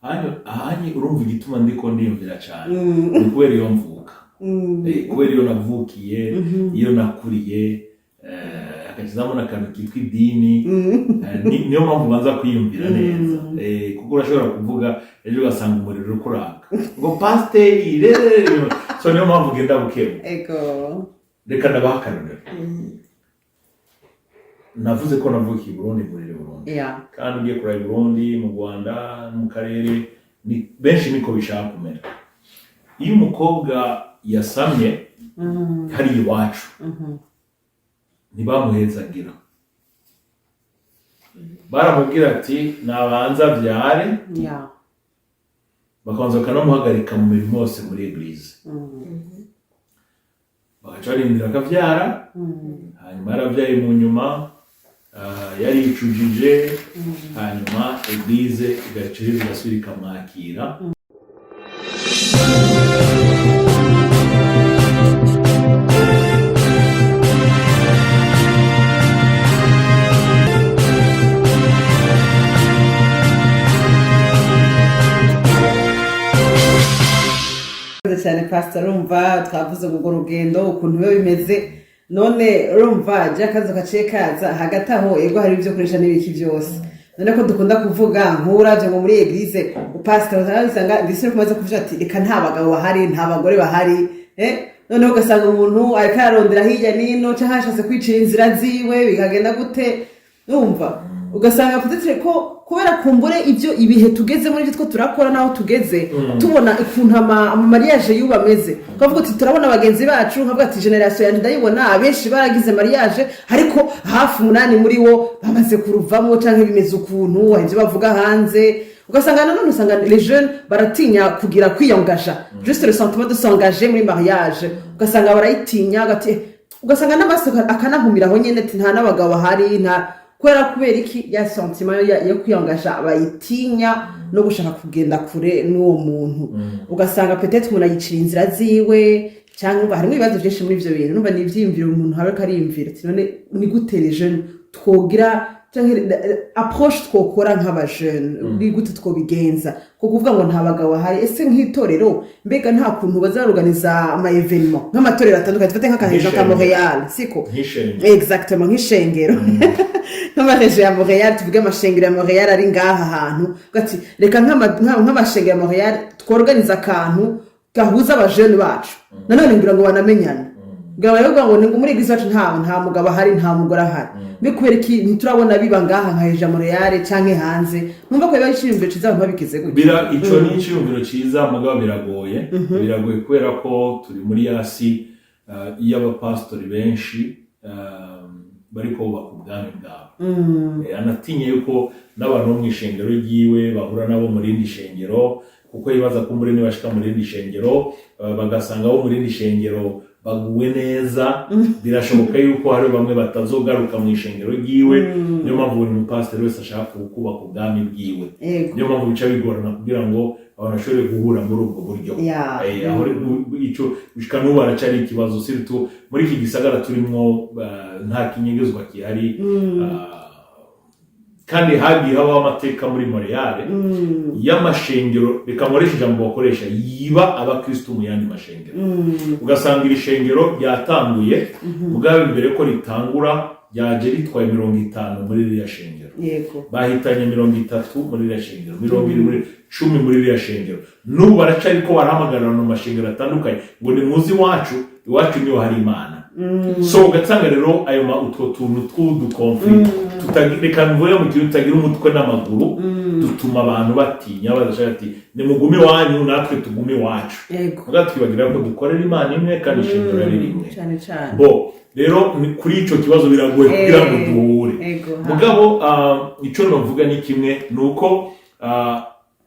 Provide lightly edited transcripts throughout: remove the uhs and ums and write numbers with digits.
ahanye urumva igituma ndiko ndiyumvira cyane ni kubera iyo mvuka kubera iyo navukiye iyo nakuriye akakizamo n'akantu kitwa idini niyo mpamvu banza kwiyumvira neza kuko urashobora kuvuga ejo ugasanga umuriro uri kuraka ngo pasiteri so niyo mpamvu ugenda bukebuke reka ndabaha akarorero navuze ko navukiye i Burundi muri Burundi kandi ngiye kuraba i Burundi mu Rwanda mu karere benshi niko bishaka kumera iyo umukobwa yasamye hari iwacu ntibamuhezagira baramubwira ati nabanza vyare bakabanza bakanamuhagarika mu mirimo yose muri eglise bagaca barindira akavyara hanyuma yaravyaye mu nyuma yaricujije hanyuma eglise igaca igasubira ikamwakira cyane pastor urumva twavuze ngo rugendo ukuntu biba bimeze none urumva je akazo gaciye kaza hagati aho ego hari ibyo kurisha n'ibiki byose none ko dukunda kuvuga nk'uravye ngo muri eglise pastor uzasanga ndise kumaze kuvuga ati reka nta bagabo bahari nta bagore bahari none ugasanga umuntu ariko ararondera hirya nino cyangwa hashatse kwicira inzira ziwe bikagenda gute urumva ugasanga peut-être ko kubera kumbure ibyo ibihe tugeze muri byo turakora naho tugeze tubona ikuntu ama mariage yubameze kavuga ati turabona abagenzi bacu nkavuga ati generation yanje ndayibona abenshi baragize mariage ariko hafi 8 muri wo bamaze kuruvamo canke bimeze ukuntu ahije bavuga hanze ugasanga nanone usanga les jeunes baratinya kugira kwiyongasha juste le sentiment de s'engager muri mariage ugasanga barayitinya gati ugasanga n'amaso akanahumiraho nyene ati nta n'abagabo bahari nta kubera iki ya sentiment yo kwiyongasha bayitinya no gushaka kugenda kure n'uwo muntu ugasanga peut-être umuntu ayicira inzira ziwe cyangwa harimo ibibazo byinshi muri ivyo bintu numva nivyiyumvira umuntu habe kariyumvira ati none ni gute les jeunes twogira cyangwa approche twokora nk'aba jeunes ni gute twobigenza ko kuvuga ngo nta bagabo hari ese nk'itorero mbega nta kuntu bazaruganiza ama evenement nk'amatorero atandukanye dufate nk'akahejo ka Montréal siko exactement nk'ishengero nk'amahejo ya Montréal tuvuge amashengero ya Montréal ari ngaha hantu gati reka nk'amashengero ya Montréal tworganiza akantu gahuza aba jeunes bacu nanone ngira ngo banamenyana gabayoga ngo ngo muri eglise bacu nta mugabo hari nta mugore ahari bikubera iki nturabona biba ngaha nkaheja Montréal canke hanze numva ko yabashirimbye ciza abantu babikize gute bira ico ni iciyumviro ciza mugabo biragoye kubera ko turi muri yasi y'abapastori benshi bariko bubaka ubwami bwabo anatinye yuko n'abantu bo mw'ishengero ryiwe bahura nabo mu rindi shengero kuko yibaza ko muri bashika mu rindi shengero bagasanga bo mu rindi shengero baguwe neza birashoboka yuko hari bamwe batazogaruka mu ishengero ryiwe niyo mpamvu buri mupasiteri wese ashaka kubaka ubwami bwiwe niyo mpamvu bica bigorana kugira ngo abantu bashobore guhura muri ubwo buryo aho ico bishika n'ubu aracari ikibazo siritu muri iki gisagara turimo nta kinyegezwa kihari kandi hagiye habaho amateka muri Montréal y'amashengero reka nkoresha ijambo bakoresha yiba abakristo mu yandi mashengero ugasanga iri shengero ryatanguye mugabe imbere ko ritangura ryaje ritwaye 50 muri ririya shengero bahitanye 30 muri ririya shengero 10 muri ririya shengero n'ubu baracari ko barahamagarana mu mashengero atandukanye ngo ni muzi iwacu niho hari Imana so ugasanga rero ayo utwo tuntu tw'udukonflikt tutagireka mvuye mu gihe utagira umutwe n'amaguru dutuma abantu batinya badashaka ati ni mugume wanyu natwe tugume wacu ugatwibagira ko dukorera Imana imwe kandi ishingiro ari rimwe cyane bo rero kuri ico kibazo biragoye kugira ngo duhure mugabo ico navuga ni kimwe nuko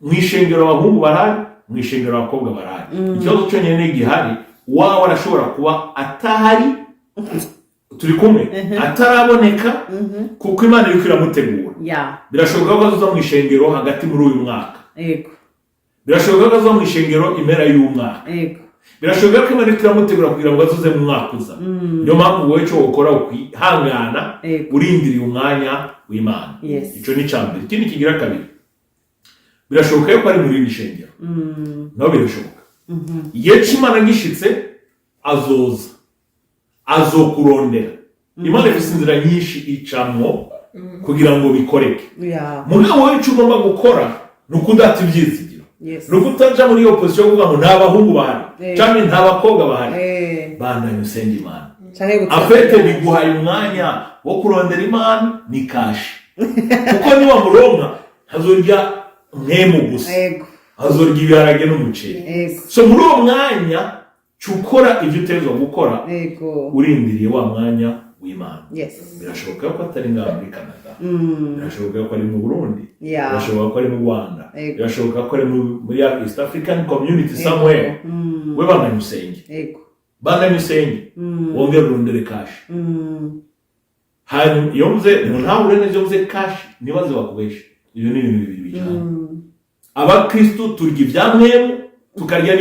mwishengero abahungu barari mwishengero abakobwa barari ikibazo cyo nyene gihari wawe arashobora kuba atahari turi kumwe ataraboneka kuko Imana iri kwiramutegura birashoboka ko azoza mu ishengero hagati muri uyu mwaka birashoboka ko azoza mu ishengero impera y'umwaka birashoboka ko Imana iri kwiramutegura kugira ngo azoze mu mwaka uza niyo mpamvu wowe cyo ukora ukwihangana urindiriye umwanya w'Imana ico ni cambere ikindi kigira kabiri birashoboka yuko ari mu rindi shengero naho birashoboka igihe c'Imana gishitse azokurondera Imana ifise inzira nyinshi icamwo kugira ngo bikoreke mugabo wowe ico ugomba gukora ni ukudata ivyizigiro ni ukutaja muri iyo position yo kuvuga ngo nta bahungu bahari canke nta bakobwa bahari bandanye usenga Imana afete biguhaye umwanya wo kurondera Imana ni kashi kuko niba muronka hazorya mwemu gusa hazorya ibiharage n'umuceri so muri uwo mwanya cukora ibyo utezwa gukora urindiriye wa mwanya w'Imana birashoboka ko atari ngaha muri Canada birashoboka ko ari mu Burundi birashoboka ko ari mu Rwanda birashoboka ko ari muri East African Community somewhere we bandanye usenge wongere urondere kashi hanyuma iyo mvuze ntawe urengeje mvuze kashi nibaze bakubesha ibyo ni ibintu bibiri bijyana abakristo turya ibyamwemu tukarya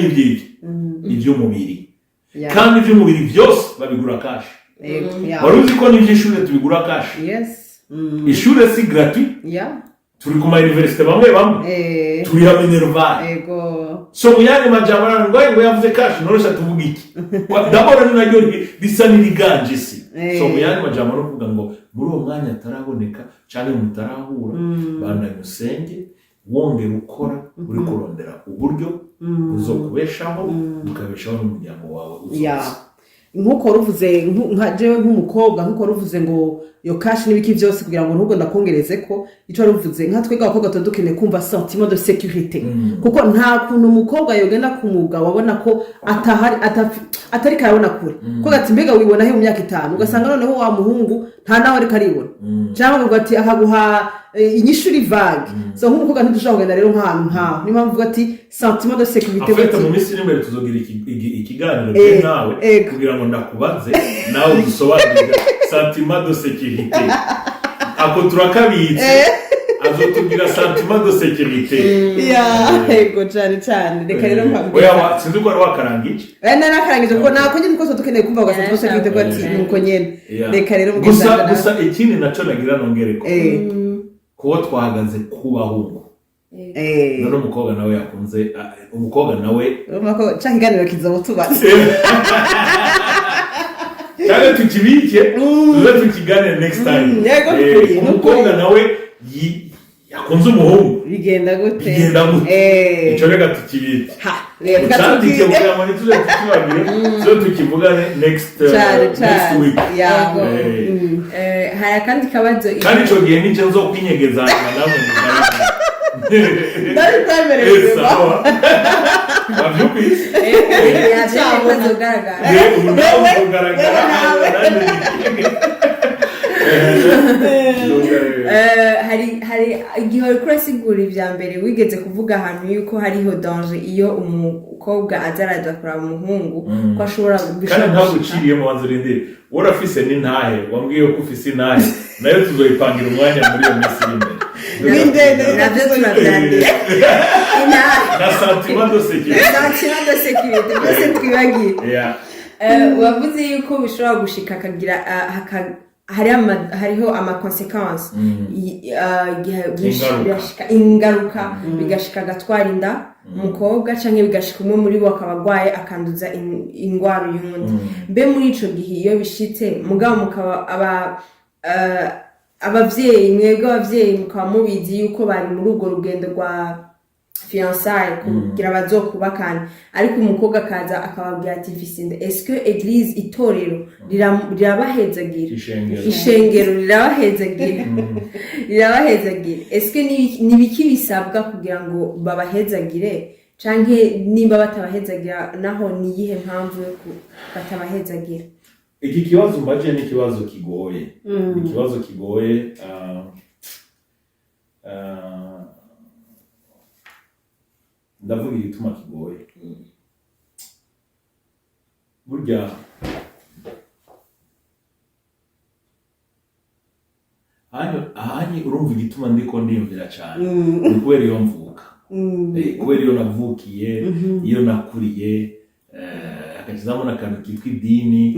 iby'umubiri kandi iby'umubiri byose babigura kashi wari uzi ko n'iby'ishure tubigura kashi ishure si gratuit turi ku ma universite bamwe turiha minerval so muyandi majambo ngo yavuze kashi norosha tuvuga iki d'abord ni naryo bisa n'iriganje si so muyandi majambo no kuvuga ngo muri uwo mwanya ataraboneka cyane mutarahura bandanye usenge wongera ukora uri kurondera uburyo uzokubeshaho ukabeshaho n'umuryango wawe uzoza nkuko ruvuze nka jewe nk'umukobwa nkuko ruvuze ngo yo cash n'ibiki byose kugira ngo nubwo ndakongereze ko ico ruvuze nka twega abakobwa tudukeneye kumva sentiment de sécurité kuko nta kuntu umukobwa yogenda kumuga wabona ko atari karabona kure ko gati mbega wibona he mu myaka 5 ugasanga noneho wa muhungu nta nawe ari karibona cyangwa ngo ati akaguha inyishuri vague so nk'umukobwa ntidushaka kugenda rero nka ni mpamvu ati sentiment de sécurité afite mu minsi nimero tuzogira ikiganiro nawe kugira ngo ndakubaze nawe dusobanurire sentiment de sécurité ako turakabitse azotubwira sentiment de sécurité yego cyane reka rero oya sinzi ko wakarangije nakarangije kuko nako nyine ko dukeneye kumva ugasanga twese kwite ko ati nuko nyene reka rero gusa ikindi naco nagira nongereko kuba twahagaze kubahungu none umukobwa nawe yakunze umukobwa nawe umako cyangiganiro kizobo tubaze cyane tukibike tuze tukigane next time umukobwa nawe yakunze umuhungu bigenda gute ico reka tukibike utandike kugira ngo tuze tukivugane next week hari akandi kabazo kandi ico gihe nico nzokwinyegeza namwe ndari kwemererwa sawa wavyumvise yaje kugaragara hari igihe uri kurasigura ibya mbere wigeze kuvuga ahantu yuko hariho danger iyo umukobwa azaraza kuraba umuhungu ko ashobora kandi ntabwo uciriye mu wanzu rindire urafise n'intahe wambwiye ko ufise intahe nayo tuzoyipangira umwanya muri iyo minsi y'imbere nabyo tunabyandika na sentiment de sécurité byose twibagiye wavuze yuko bishobora gushika akagira hariho amakonsekansi ingaruka bigashika agatwara inda umukobwa cyangwa bigashika umwe muri bo akaba agwaye akanduza indwara y'undi mbe muri ico gihe iyo bishitse mugabo mukaba abavyeyi mwebwe abavyeyi mukaba mubizi yuko bari muri urwo rugendo rwa fiançailles kugira bazokubakana ariko umukobwa akaza akababwira ati Vicinde est-ce que église itorero rirabahezagira ishengero rirabahezagira est-ce que nibiki bisabwa kugira ngo babahezagire canke nimba batabahezagira naho ni yihe mpamvu yo batabahezagira iki kibazo mbaje ni kibazo kigoye ni kibazo kigoye ndavuga igituma kigoye burya ahanye urumva igituma ndiko ndiyumvira cyane ni kubera iyo mvuka kubera iyo navukiye iyo nakuriye akakizamo n'akantu kitwa idini.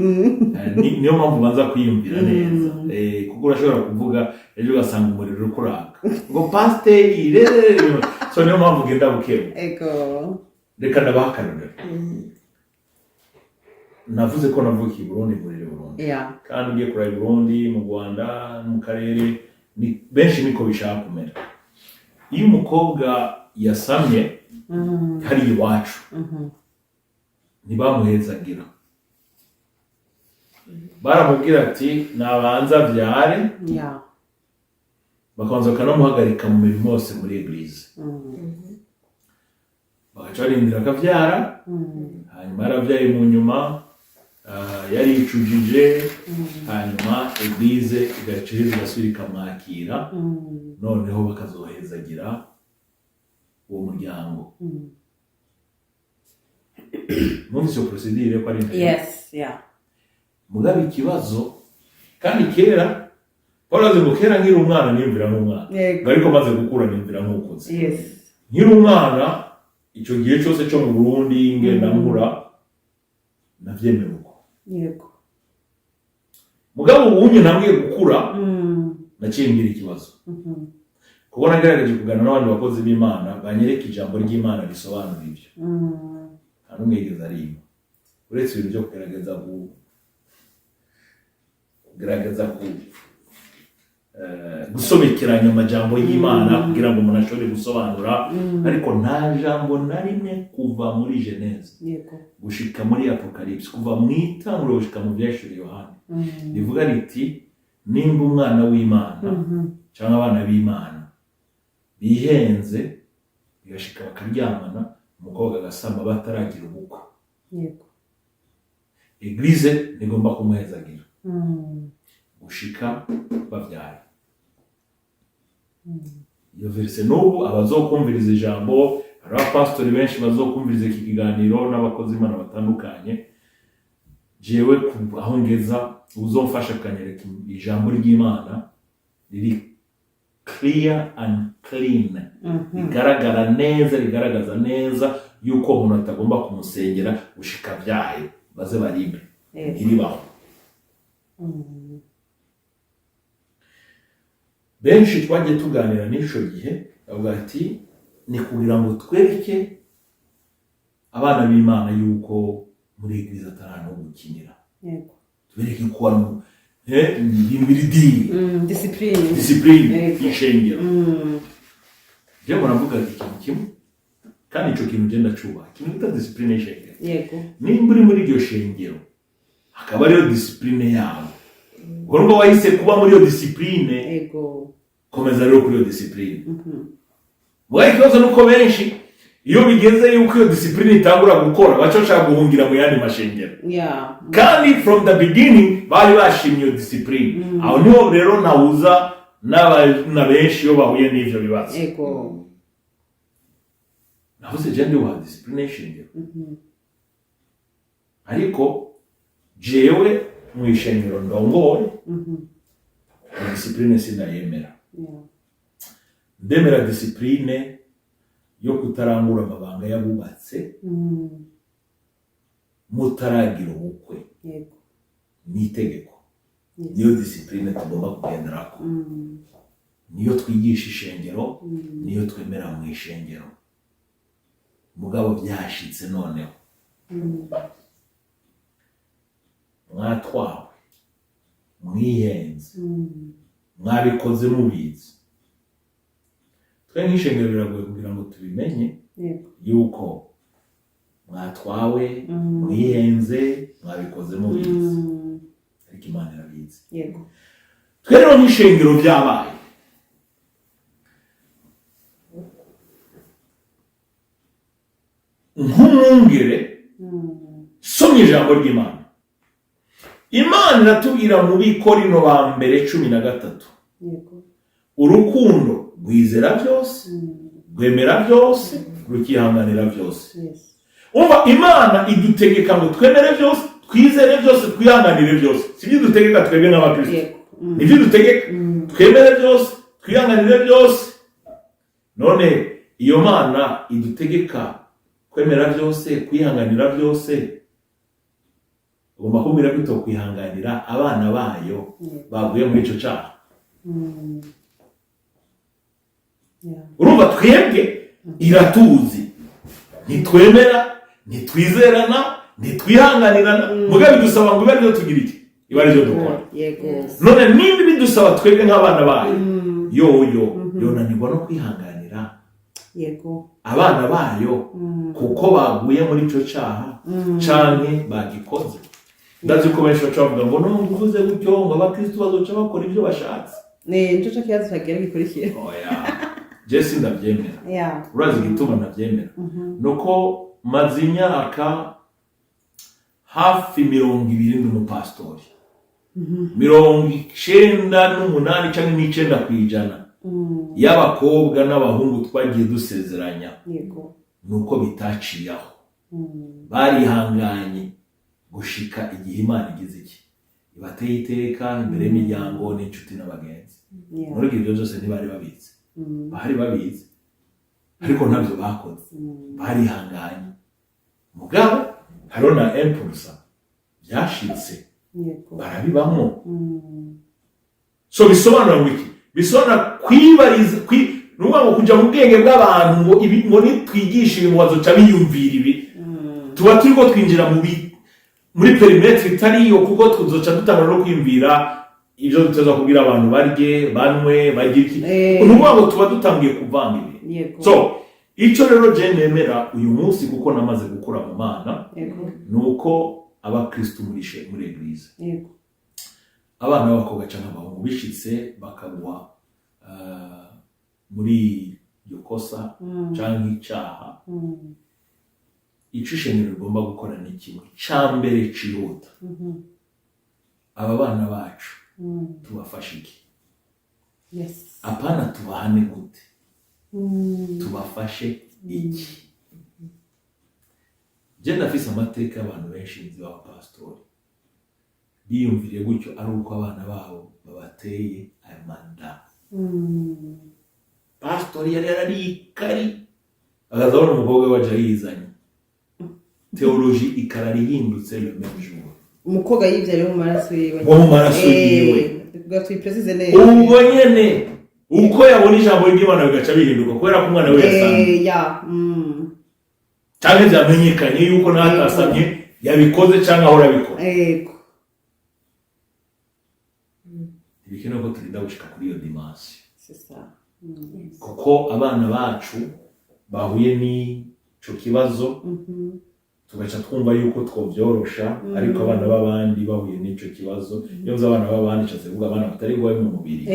Niyo mpamvu banza kwiyumvira neza, kuko urashobora kuvuga ejo ugasanga umuriro uri kuraka ngo pasiteri rero, so niyo mpamvu ugenda bukebuke. Reka ndabaha akarorero. Navuze ko navukiye i Burundi, murire Burundi, kandi ugiye kureba i Burundi, mu Rwanda no mu karere benshi niko bishaka kumera. Iyo umukobwa yasamye hari iwacu ntibamuhezagira, baramubwira ati nabanza byare, bakabanza bakanamuhagarika mu mirimo yose muri eglise, bagaca barindira akabyara, hanyuma yarabyaye mu nyuma, yaricujije, hanyuma eglise igaciriza igasubira ikamwakira, noneho bakazohezagira uwo muryango. Mwumvise iyo procedure ko ari mugabe ikibazo. Kandi kera baraze ngo kera nkiri umwana niyumvira nk'umwana, ariko maze gukura niyumvira nk'ukuze. Nkiri umwana icyo gihe cyose cyo mu Burundi ngenda nkura navyemera uko. Mugabo ubunye nambwiye gukura naciye ngira ikibazo, kuko nagerageje kuganira n'abandi bakozi b'Imana banyereka ijambo ry'Imana risobanura ibyo, nta n'umwe yigeze arima, uretse ibintu byo kugerageza gusobekeranya amajambo y'Imana kugira ngo umuntu ashobore gusobanura, ariko nta jambo na rimwe kuva muri Genese gushika muri Apocalypse, kuva mu itanguriro gushika mu byashuri Yohana rivuga riti nimba umwana w'Imana cyangwa abana b'Imana bihenze bigashika bakaryamana, umukobwa agasama bataragira ubukwe, eglise ntigomba kumuhezagira gushika bavyara. Iyo verse n'ubu abazokumviriza ijambo, hari abapastori benshi bazokumviriza iki kiganiro n'abakozi b'Imana batandukanye, jewe aho ngeza uzomfasha kanyereka ijambo ry'Imana riri clear and clean, rigaragara neza, rigaragaza neza yuko umuntu atagomba kumusengera gushika vyahe baze barimbe, iribaho. Benshi twagiye tuganira n'icyo gihe bavuga ati ni kugira ngo twereke abana b'Imana yuko muri eglise atarano gukinira, tubereke ko ari discipline y'ishengero. Je muravuga ikintu kimwe, kandi ico kintu genda cuba ikintu bita discipline y'ishengero. Nimba uri muri iryo shengero hakaba ariyo discipline yawe, urumva wahise kuba muri iyo discipline, komeza rero kuri iyo discipline. Mwaye ikibazo nuko benshi iyo bigeze yuko iyo discipline itangura gukora baco bashaka guhungira mu yandi mashengero, kandi from the beginning bari bashimye iyo discipline. Aho niho rero nahuza na benshi iyo bahuye n'ivyo bibazo. Navuze je ndi wa discipline y'ishengero, ariko jewe mu ishengero ndongoye discipline sindayemera. Ndemera discipline yo kutarangura amabanga yabubatse mutaragira ubukwe, ni itegeko. Niyo discipline tugomba kugenderako, niyo twigisha ishengero, niyo twemera mu ishengero. Mugabo byashitse noneho mwatwawe, mwihenze, mwabikoze mubizi, twe nk'ishengero biragoye kugira ngo tubimenye yuko mwatwawe, mwihenze, mwabikoze mubizi, ariko Imana irabizi. Twe rero nk'ishengero byabaye, nk'umwungere somye ijambo ry'Imana. Imana iratubwira mu Bikorino ba mbere 13, urukundo rwizera byose, rwemera byose, rukihanganira byose. Umva Imana idutegeka ngo twemere byose, twizere byose, twihanganire byose. Sibyo dutegeka twebwe nk'abakristo, nibyo dutegeka twemere byose, twihanganire byose. None iyo Mana idutegeka kwemera byose, kwihanganira byose, ugomba kumbwira ko itokwihanganira abana bayo bavuye muri ico caha. Urumva twebwe iratuzi, ntitwemera, ntitwizerana, ntitwihanganirana, mugabe dusaba ngo ibe arivyo tugira iki, ibe arivyo dukora. None nimba bidusaba twebwe nk'abana bayo, yoyo yonanirwa no kwihanganira abana bayo kuko baguye muri ico caha canke bagikoze. Ndazi ko benshi baca bavuga ngo no uvuze gutyo ngo abakristo bazoca bakora ivyo bashatse. Nico cyo kibazo cyagira gikurikira. Oya. Jesse ndavyemera. Urazi igituma ndavyemera. Nuko maze imyaka hafi 20 n'umupastori. 98 canke 9% y'abakobwa n'abahungu twagiye dusezeranya. Nuko bitaciyaho. Barihanganye gushika igihe Imana igize iki, ibateye iteka imbere y'imiryango n'inshuti n'abagenzi. Muri ibyo byose ntibari babizi, bari babizi ariko ntabyo bakoze, barihanganye. Mugabo hariho na impulse byashitse barabibamo. So bisobanura ngo iki? Bisobanura kwibariza nuvuga ngo kuja mu bwenge bw'abantu ngo ibi ngo nitwigisha ibintu bazoca biyumvira ibi, tuba turiko twinjira muri perimetre itari yo, kuko tuzoca dutangura no kwiyumvira ivyo duteza kubwira abantu barye banwe bagire iki. Nuvuga ngo tuba dutangiye kuvanga ibi. So ico rero je nemera uyu munsi kuko namaze gukura mu Mana nuko abakristo muri eglise abana b'abakobwa canke abahungu bishitse bakagwa muri iyo kosa canke icaha, ico ishengero rigomba gukora ni kimwe ca mbere cihuta. Aba bana bacu tubafashe iki? Apana tubahane gute, tubafashe iki? Je ndafise amateka y'abantu benshi nzi b'abapastori biyumviriye gutyo ari uko abana babo babateye ayo manda. Pastori yari yararikari agazabona umukobwa waje yizanye, teoloji ikarari hindutse le même jour. Umukobwa yivyariye mu maraso yiwe, mu maraso yiwe. Gatwipresize neza ubwo nyene uko yabona ijambo ry'Imana bigaca bihinduka kubera ko umwana we yasanze cyane byamenyekanye yuko natasamye yabikoze cyangwa ahora abikora. Ibikenewe ko turinda gushika kuri iyo dimansi, kuko abana bacu bahuye n'ico kibazo tugaca twumva yuko twovyorosha, ariko abana b'abandi bahuye n'ico kibazo. Iyo abana b'abandi cyase vuga abana batari gwaye mu mubiri,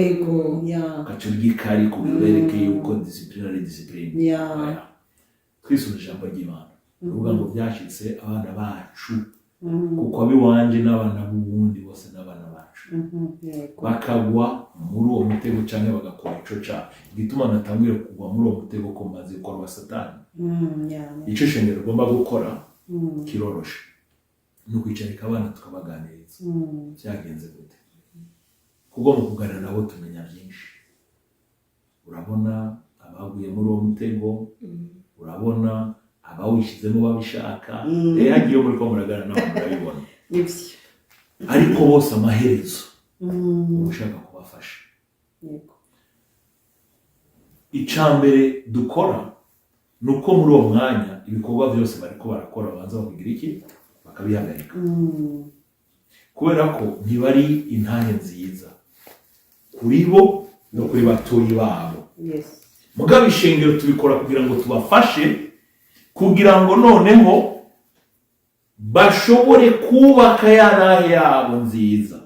gaca urwikari kubereke yuko discipline twisunze ijambo ry'Imana. Uvuga ngo byashitse abana bacu kuko abiwanje n'abana b'ubundi bose n'abana bacu bakagwa muri uwo mutego canke bagakora ico ca igituma natangiye kugwa muri uwo mutego ko maze gukora Satani. Ico shengero ugomba gukora kiroroshe ni ukwicarika abana tukabaganiriza byagenze gute, kuko mu kuganira nabo tumenya byinshi. Urabona abaguye muri uwo mutego, urabona abawishizemo babishaka, hagiye muri ko muragana nabo murabibona. Ariko bose amaherezo ushaka kubafasha. Icambere dukora nuko muri uwo mwanya ibikorwa byose bariko barakora banza bakugira iki, bakabihagarika. Kubera ko ntibari intahe nziza kuri bo no kuri batoyi babo. Mugabe ishengero tubikora kugira ngo tubafashe, kugira ngo noneho bashobore kubaka ya ntahe yabo nziza.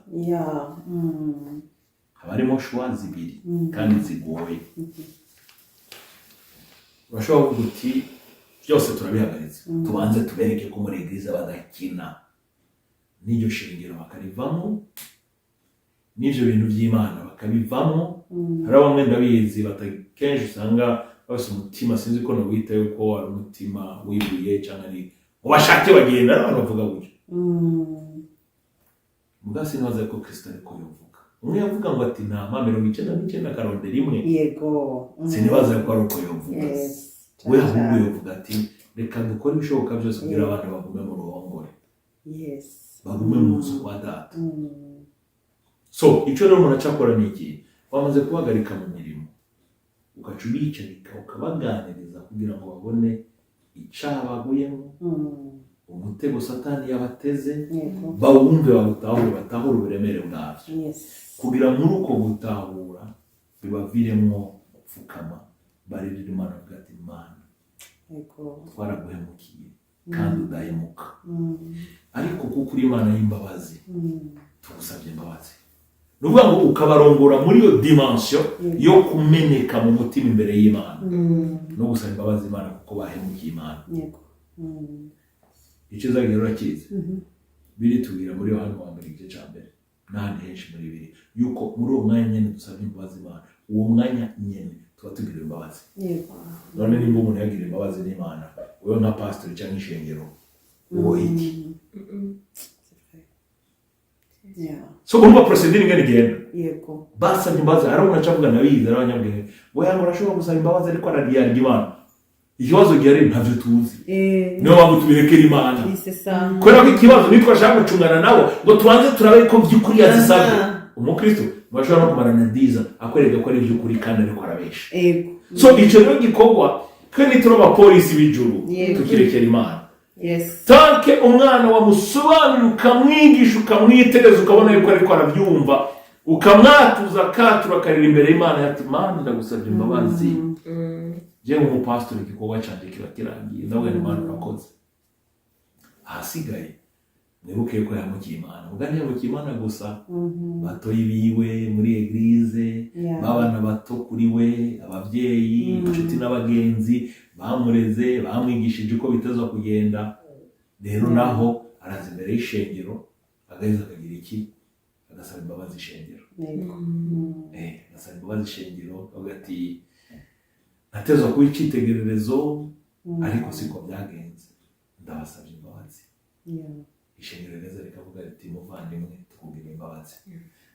Habarimo shwa zibiri kandi zigoye. Urashobora kuvuga uti byose turabihagaritse, tubanze tubereke ko muri eglise badakina n'iryo shingiro bakarivamo, n'ivyo bintu by'Imana bakabivamo. Hari bamwe ndabizi batakenshi usanga bose umutima sinzi ko no wita yuko ari umutima wibuye cyangwa ari ubashake bagenda n'abantu bavuga gutyo. Mugasi naza ko Kristo ariko yovuga. Umwe yavuga ngo ati ntama 99 karonde rimwe. Sinibaza ko ari uko yovuga. We ahubwo yovuga ati reka dukore ibishoboka byose kugira abantu bagume mu ruhongore. bagume mu nzu kwa data. So icyo rero umuntu acakora ni iki? Wamaze kubagarika mu mirimo ugaca ubicarika ukabaganiriza kugira ngo babone icabaguyemo, umutego satani yabateze, bawumve batahure uburemere bwavyo, kugira muri uko gutahura bibaviremo gupfukama baririra Imana bwati Imana twaraguhemukiye kandi udahemuka, ariko kuko uri Imana y'imbabazi tugusabye imbabazi. Nuvuga ngo ukabarongora muri iyo dimension yo kumeneka mu mutima imbere y'Imana no gusaba imbabazi Imana kuko bahemukiye Imana. Icyo zagera urakize biri tubwira muri Yohana 1:1 n'ahandi henshi muri bibiri yuko muri uwo mwanya nyene dusaba imbabazi Imana, uwo mwanya nyene tuba tugira imbabazi. None nimba umuntu yagira imbabazi n'Imana, wewe nka pastor cyangwa ishengero uwo iki? So urumva procedure ingene igenda. Basabye imbabazi, hari umuntu acavuga nabize n'abanyabwenge we yango urashobora gusaba imbabazi ariko arariyarya Imana. Ikibazo gihari ntavyo tuzi, niyo mpamvu tubirekera Imana. Kubera ko ikibazo nitwe ashaka gucungana nabo ngo tubanze turabe ko by'ukuri yazisabye. Umukristo bashobora no kumarana diza akwereka ko ari by'ukuri kandi ariko arabesha. So icyo rero gikorwa kandi turaba polisi b'ijuru tukirekera Imana. Tanke umwana wamusobanurira ukamwigisha ukamwitegereza ukabona yuko ariko arabyumva, ukamwatuza katura akarira imbere y'Imana yati Imana ndagusabye imbabazi. Je umupastor igikorwa cyanje kiba kirangiye, ndavuga ni Imana urakoze. Ahasigaye nibuke ko yamukiye Imana, ugani yamukiye Imana gusa batoyi biwe muri eglise, babana bato kuri we, abavyeyi, inshuti n'abagenzi bamureze bamwigishije uko bitezwa kugenda. Rero naho araza imbere y'ishengero agaheza akagira iki? Agasaba imbabazi ishengero. Agasaba imbabazi ishengero agati natezwa kuba icitegererezo ariko siko byagenze, ndabasabye imbabazi. Ishengero reza rikavuga riti muvandimwe tukubwira imbabazi.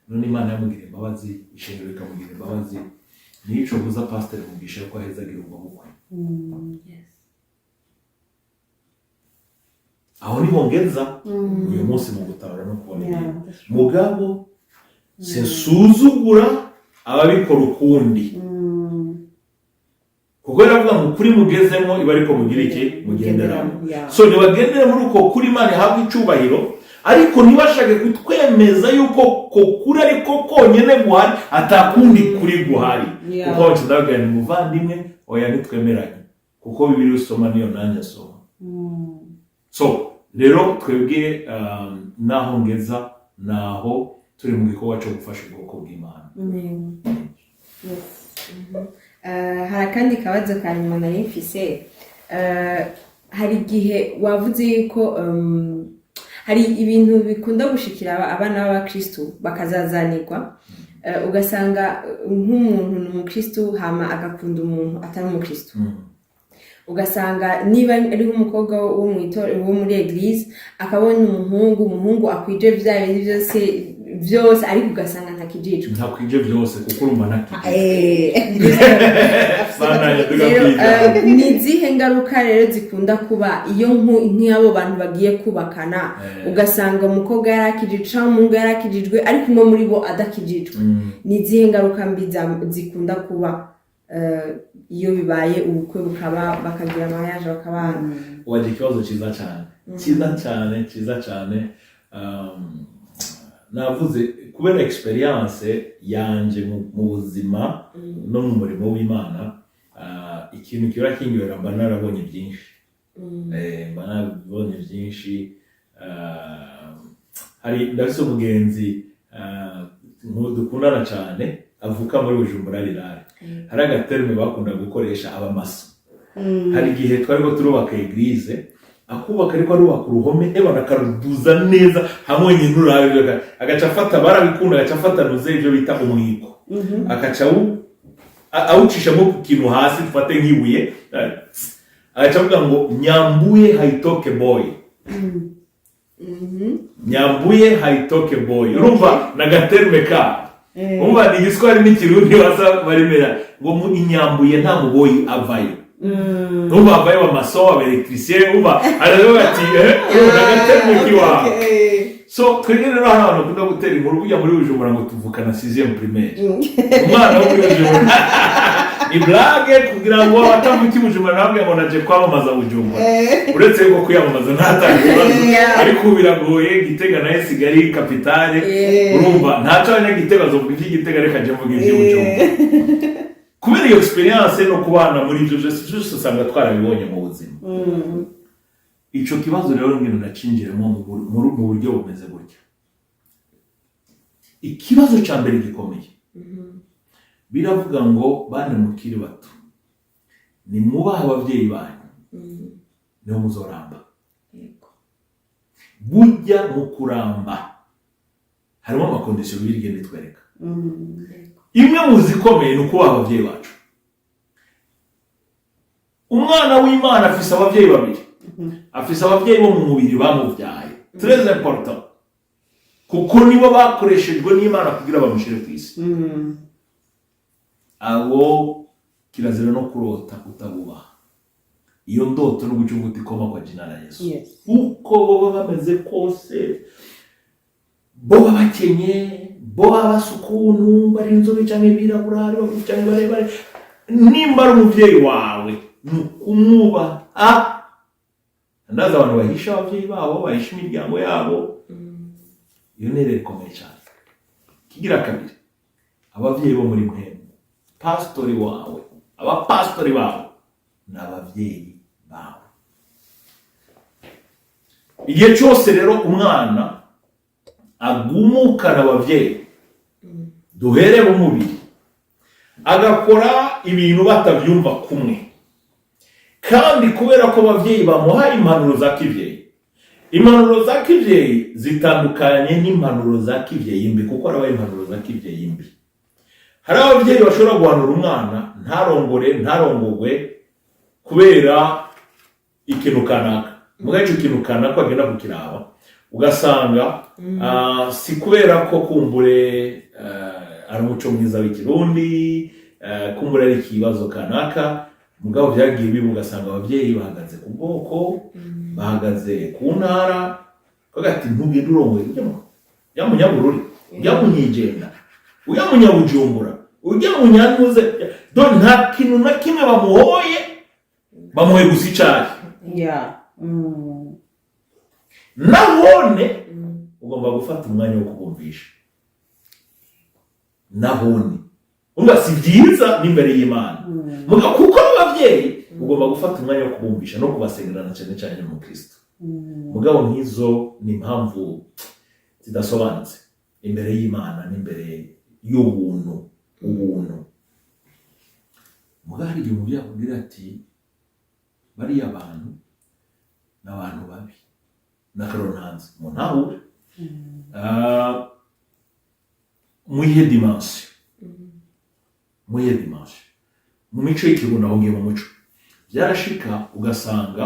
None Imana yamugira imbabazi, ishengero rikamugira imbabazi. Nico buza pastor mugisha ko aheza agira ubwo bukwe. Aho ni bongeza uyu munsi mu gutabara no kubona mugabo sensuzugura ababikora ukundi. Kuko yaravuga ngo kuri mugezemo iba ariko mugira iki? Mugenderamo. So nibagendere muri uko kuri Imana habwa icubahiro, ariko ntibashake kutwemeza yuko ko kuri ariko konyene guhari atakundi kuri guhari. Kuko wacu ndavuga ni muvandimwe oya nitwemeranye, kuko Bibiliya usoma niyo nanjye asoma. So rero twebwe naho ngeza naho turi mu gikorwa cyo gufasha ubwoko bw'Imana. Hari akandi kabazo ka nyuma nari mfise. Hari igihe wavuze yuko hari ibintu bikunda gushikira abana b'abakristo bakazazanirwa, ugasanga nk'umuntu ni umukristo hama agakunda umuntu atari umukristo. Ugasanga niba ari nk'umukobwa wo muri eglise akabona umuhungu akwije vya bintu byose ariko ugasanga ntakijijwe. Ntakwije byose kuko urumva ntakijijwe. Ni zihe ngaruka rero zikunda kuba iyo nk'abo bantu bagiye kubakana ugasanga umukobwa yarakijijwe umuhungu yarakijijwe ariko umwe muri bo adakijijwe? Ni zihe ngaruka mbi zikunda kuba iyo bibaye ubukwe bukaba bakagira amayaje bakabana? Waje ikibazo cyiza cyane. Navuze kubera experience yanje mu buzima no mu murimo w'Imana, ikintu kiba kinyohera mba narabonye byinshi. Mba narabonye byinshi. Hari ndafise umugenzi dukundana cyane avuka muri Bujumbura rirare. Hari agaterme bakunda gukoresha abamaso. Hari igihe twariko turubaka eglise akubaka ariko arubaka uruhome bakaruduza neza hamwe n'inurabe agaca afata barabikunda agaca afata nuze ibyo bita umwiko akaca awucisha mu kintu hasi dufate nk'ibuye agaca avuga ngo nyambuye haitoke boy. Nyambuye haitoke boy. Urumva nagaterme ka umva ni giswari n'ikirundi wasa barimera ngo mu inyambuye nta muboyi avayo. Umva avayo amaso aba electricien umva aravuga ati nagaterme kiwa. so twebwe rero hari abantu bakunda gutera inkuru kujya muri Bujumbura ngo tuvukana 6e primaire umwana wo muri Bujumbura ni blague kugira ngo atamuti Bujumbura nabwe ngo naje kwamamaza Bujumbura uretse yuko kwiyamamaza ntatangiye ariko biragoye Gitega nayo sigari kapitale urumva ntaco abanyagitega bazovuga ivy'Igitega reka je mvuga ivy'Ubujumbura kubera iyo experience no kubana muri ibyo byose usanga twarabibonye mu buzima ico kibazo rero ngino nacinjiremo mu buryo bumeze gutya ikibazo ca mbere gikomeye biravuga ngo bane mukiri bato ni mubaha abavyeyi banyu niho muzoramba burya mu kuramba harimo amakondisiyo birigende twereka imwe mu zikomeye ni ukubaha abavyeyi bacu umwana w'Imana afise abavyeyi babiri afise abavyeyi bo mu mubiri bamuvyaye très important kuko nibo bakoreshejwe n'Imana kugira bamushire ku isi abo kirazira no kurota utabubaha iyo ndoto no gucunguta ikoma kwa jina la Yesu uko boba bameze kose boba bakenye boba basukuntu bari inzobe canke birabura ari canke barebare nimba ari umuvyeyi wawe nukumwuba ndaza abantu bahisha abavyeyi babo bahisha imiryango yabo iyo nere ikomeye cyane kigira kabiri abavyeyi bo muri mwemwe pastori wawe abapastori bawe n'abavyeyi bawe igihe cyose rero umwana agumukana abavyeyi duhere mu mubiri agakora ibintu batavyumva kumwe kandi kubera ko abavyeyi bamuha impanuro za kivyeyi impanuro za kivyeyi zitandukanye n'impanuro za kivyeyi mbi kuko arabaye impanuro za kivyeyi mbi hari abavyeyi bashobora guhanura umwana ntarongogwe kubera ikintu kanaka mugahe ico kintu kanaka agenda kukiraba ugasanga si kubera ko kumbure ari umuco mwiza w'ikirundi kumbure ari ikibazo kanaka mugabo vyagiye bibu ugasanga abavyeyi bahagaze ku bwoko bahagaze ku ntara kagati ntugende urongoye ujya mu Nyabururi ujya mu Nyigenda ujya mu Nyabujumbura ujya mu Nyantuze don nta kintu na kimwe bamuhoye gusa icari nahone ugomba gufata umwanya wo kubumvisha nahone umva si byiza n'imbere y'Imana muga kuko abavyeyi ugomba gufata umwanya wo kubumvisha no kubasengerana cyane cyane mu Kristo mugabo nk'izo ni impamvu zidasobanutse imbere y'Imana n'imbere y'ubuntu mugari igihe umubyeyi akubwira ati bariya abantu n'abantu babi n'akaronanzi mu ntahure muyihe dimansiyo mu mico y'ikirundi aho ngiye mu muco byarashika ugasanga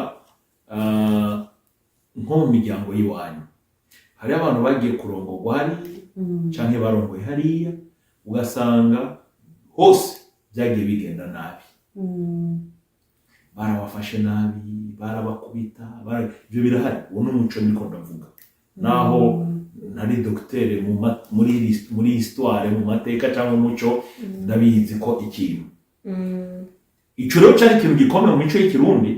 nko mu miryango y'iwanyu hari abantu bagiye kurongorwa hariya canke barongoye hariya ugasanga hose byagiye bigenda nabi barabafashe nabi barabakubita ibyo birahari uwo n'umuco niko ndavuga naho ntari docteur muri histoire mu mateka cyangwa umuco ndabizi ko ikintu ico rero cyari ikintu gikomeye mu mico y'ikirundi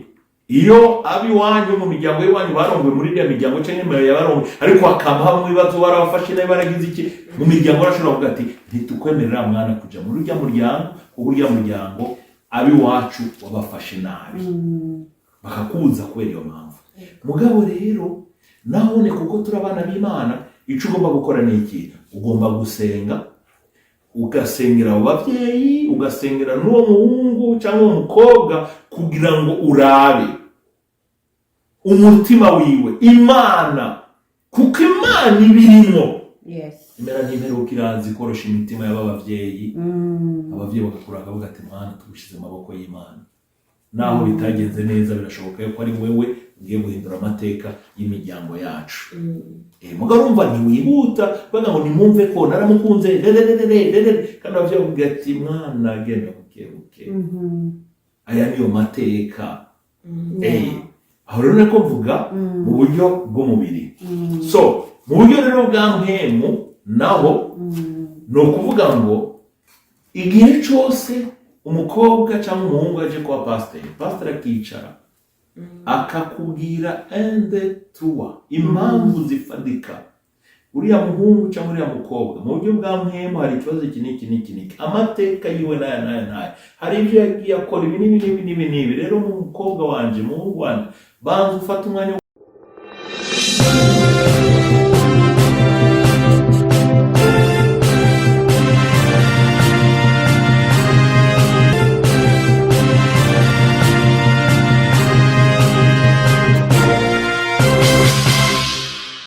iyo abiwanyu mu miryango y'iwanyu barongoye muri iriya miryango cyangwa imbere yabarongoye ariko hakaba mu bibazo barabafashe nabi baragize iki mu miryango barashobora kuvuga ati ntitukwemerera mwana kuja muri urya muryango kuko urya muryango abiwacu wabafashe nabi bakakubuza kubera iyo mpamvu mugabo rero nahone kuko turi abana b'Imana ico ugomba gukora ni iki ugomba gusenga ugasengera abo bavyeyi ugasengera n'uwo muhungu cyangwa uwo mukobwa kugira ngo urabe umutima wiwe Imana kuko Imana ibirimo imera n'imperuka irazi korosha imitima y'abavyeyi abavyeyi bagakuranga bavuga ati mwana tugushize amaboko y'Imana naho bitagenze neza birashoboka yuko ari wewe ugiye guhindura amateka y'imiryango yacu mugabo urumva ntiwihuta baga ngo nimwumve ko naramukunze kandi abavyeyi bavuga ati mwana agenda bukebuke aya niyo mateka aho rero nako mvuga mu buryo bw'umubiri so mu buryo rero bwa mpemu naho ni ukuvuga ngo igihe cyose umukobwa cyangwa umuhungu aje kwa pasiteri akicara akakubwira ende tuwa impamvu zifatika uriya muhungu cyangwa uriya mukobwa mu buryo bwa mpemu hari ikibazo iki n'iki amateka yiwe n'aya hari ibyo yagiye akora ibi n'ibi rero mu mukobwa wanje muhungu wanje banza ufata umwanya